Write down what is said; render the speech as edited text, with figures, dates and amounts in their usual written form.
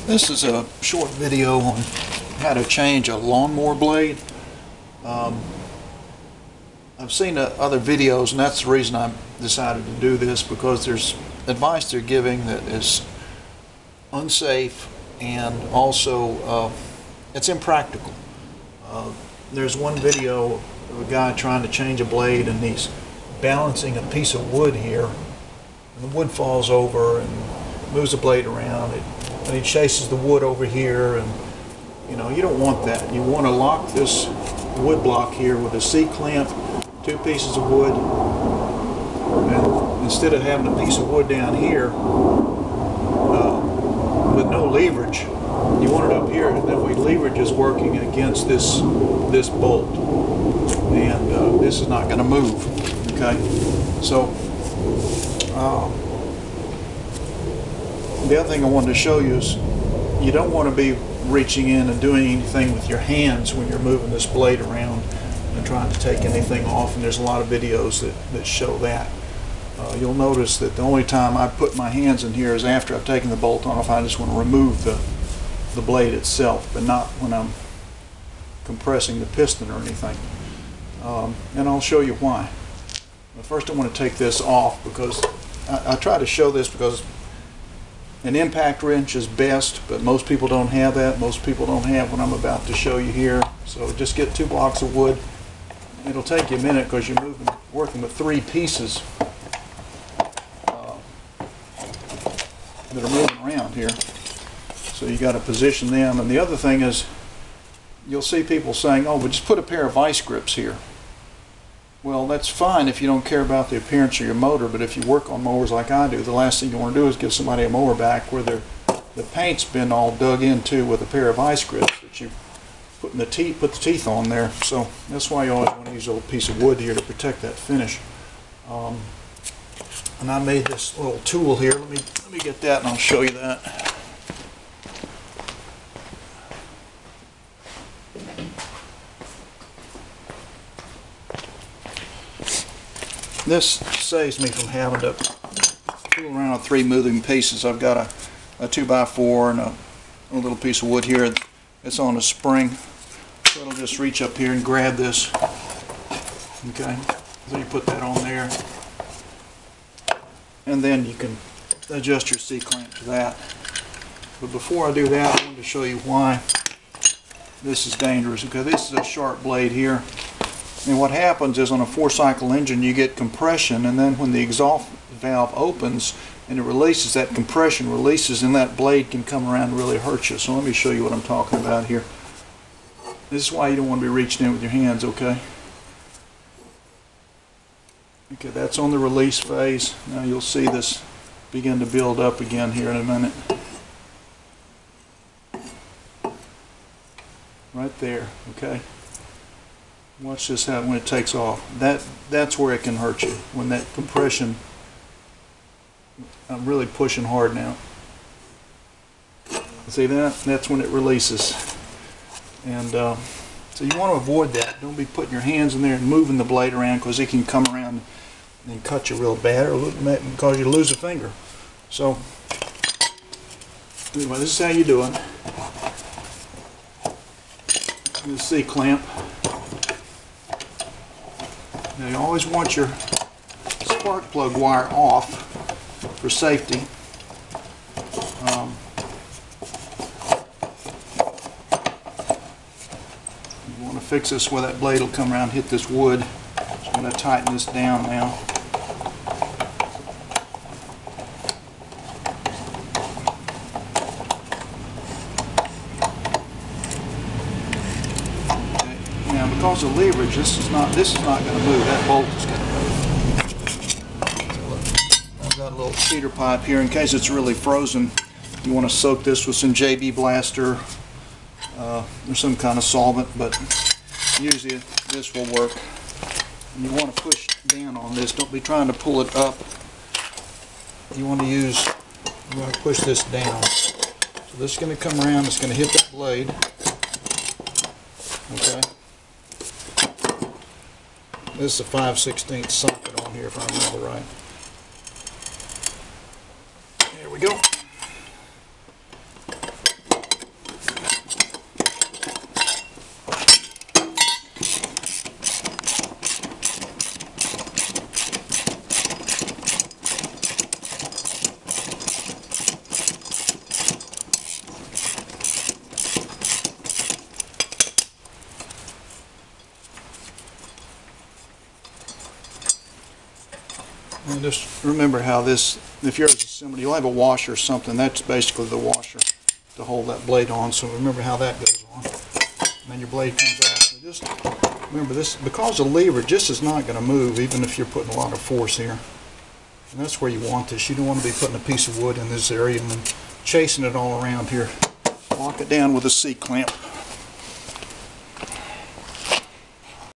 This is a short video on how to change a lawnmower blade. I've seen other videos, and that's the reason I decided to do this, because there's advice they're giving that is unsafe and also it's impractical. There's one video of a guy trying to change a blade, and he's balancing a piece of wood here, and the wood falls over and moves the blade around, and he chases the wood over here, and you don't want that. You want to lock this wood block here with a C-clamp, 2 pieces of wood, and instead of having a piece of wood down here with no leverage, you want it up here, and that way leverage is working against this bolt, and this is not going to move. Okay, so the other thing I wanted to show you is you don't want to be reaching in and doing anything with your hands when you're moving this blade around and trying to take anything off, and there's a lot of videos that show that. You'll notice that the only time I put my hands in here is after I've taken the bolt off. I just want to remove the blade itself, but not when I'm compressing the piston or anything. And I'll show you why. But first I want to take this off, because I try to show this because an impact wrench is best, but most people don't have that. Most people don't have what I'm about to show you here. So just get 2 blocks of wood. It'll take you a minute because you're working with 3 pieces that are moving around here. So you got to position them. And the other thing is, you'll see people saying, "Oh, but just put a pair of vice grips here." Well, that's fine if you don't care about the appearance of your motor, but if you work on mowers like I do, the last thing you want to do is give somebody a mower back where the paint's been all dug into with a pair of vice grips that you put the teeth on there. So that's why you always want to use a little piece of wood here to protect that finish. And I made this little tool here. Let me get that, and I'll show you that. This saves me from having to fool around with 3 moving pieces. I've got a 2x4 and a little piece of wood here. It's on a spring, so it'll just reach up here and grab this. Okay, so you put that on there, and then you can adjust your C-clamp to that. But before I do that, I wanted to show you why this is dangerous. Okay, this is a sharp blade here. And what happens is, on a 4-cycle engine, you get compression, and then when the exhaust valve opens and it releases, that compression releases, and that blade can come around and really hurt you. So let me show you what I'm talking about here. This is why you don't want to be reaching in with your hands, okay? Okay, that's on the release phase. Now you'll see this begin to build up again here in a minute. Right there, okay? Watch this happen when it takes off. That's where it can hurt you, when that compression. I'm really pushing hard now. See that? That's when it releases. And so you want to avoid that. Don't be putting your hands in there and moving the blade around, because it can come around and cut you real bad, or cause you to lose a finger. So anyway, this is how you do it. The C-clamp. Now you always want your spark plug wire off for safety. You want to fix this where that blade will come around and hit this wood. So I'm going to tighten this down now. Because of leverage, this is not going to move. That bolt is going to move. So look, I've got a little feeder pipe here in case it's really frozen. You want to soak this with some JB Blaster or some kind of solvent, but usually this will work. And you want to push down on this. Don't be trying to pull it up. You want to push this down. So this is going to come around. It's going to hit that blade. Okay. This is a 5/16 socket on here, if I remember right. There we go. And just remember how this, if yours is similar, you'll have a washer or something. That's basically the washer to hold that blade on. So remember how that goes on. And then your blade comes out. So just remember this, because the lever just is not going to move even if you're putting a lot of force here. And that's where you want this. You don't want to be putting a piece of wood in this area and then chasing it all around here. Lock it down with a C-clamp.